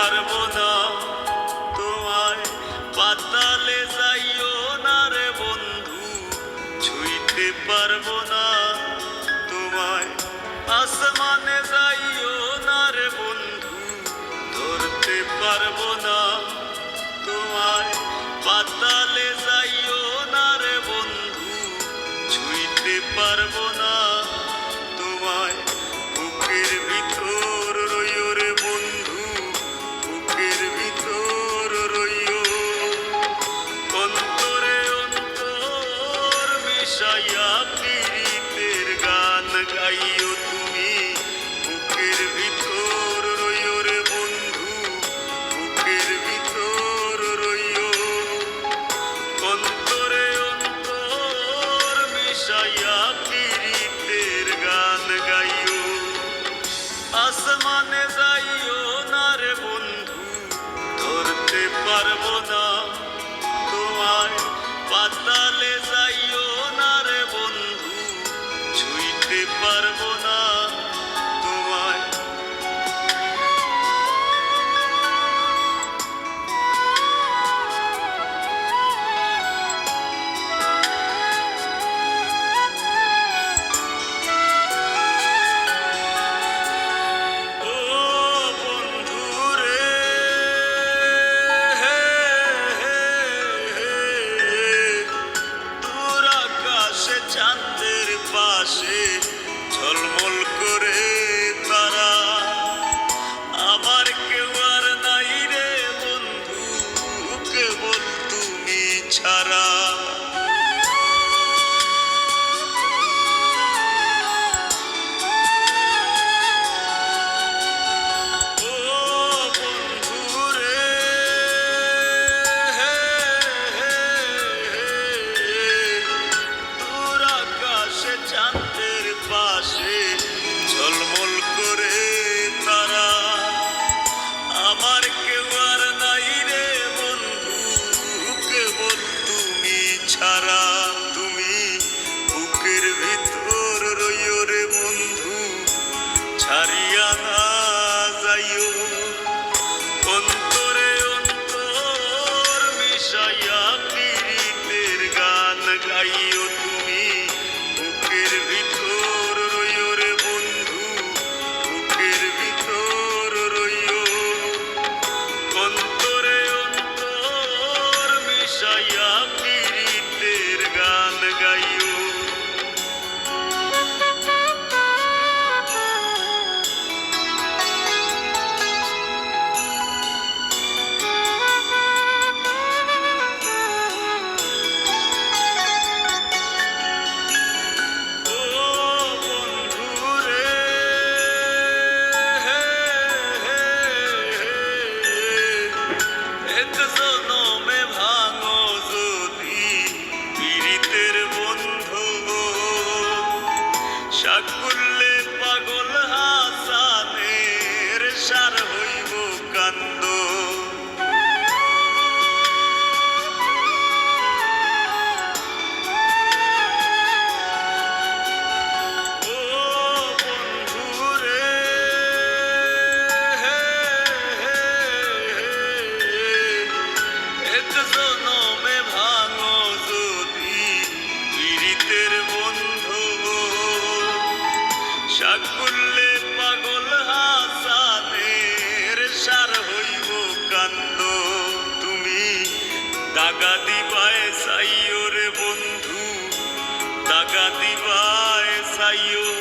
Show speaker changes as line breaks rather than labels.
পারবো না তোমায়, পাতালে যাইও না রে বন্ধু, ছুঁইতে পারবো না তোমায়, আসমানে যাইও না রে বন্ধু, ধরতে পারবো না তোমায়, পাতালে যাইও না রে বন্ধু, ছুঁইতে পারবো না তোমায়, বুকের ভিতর রইও রে বন্ধু, বুকের ভিতর রইও, অন্তরে অন্তর মিশাইয়া পীড়িতের গান গাইও তুমি, বুকের ভিতর রইও রে বন্ধু, বুকের ভিতর রইও, অন্তরে অন্তর মিশাইয়া পীড়িতের গান গাইও, আসমানে যাইও না রে বন্ধু, ধরতে পারবো না তোমায়, পাতালে যাইও না রে বন্ধু, ছুঁইতে পারবো না তোমায়। ও বন্ধু রে, দূর আকাশে চাঁদের পাশে ঝলমল করে তারা, আমার কেউ আর নাই রে বন্ধু, কেবল তুমি ছাড়া। ও বন্ধু রে, দূর আকাশে চাঁদের পাশে ঝলমল করে তারা, আমার কেউ আর নাই রে বন্ধু, কেবল তুমি ছাড়া। তুমি বুকের ভিতর রইও রে বন্ধু, ছাড়িয়া না যাইও, অন্তরে অন্তর মিশাইয়া পীড়িতের গান গাইও তুমি, বুকের ভিতর রইও রে বন্ধু, বুকের ভিতর রইও, অন্তরে অন্তর মিশাইয়া পীড়িতের গান গাইও। ও বন্ধু রে, এক জনমে ভাঙো যদি পীড়িতের বন্ধু, সাকুল্যে পাগল হাসানের সার হইব কান্দ। ও বন্ধু রে, এক জনমে ভাঙো যদি পীড়িতের বন্ধু, সাকুল্যে পাগল হাসানের সার হইব কান্দ। তুমি দাগা দিবায় চাইও রে বন্ধু, দাগা দিবায় চাইও,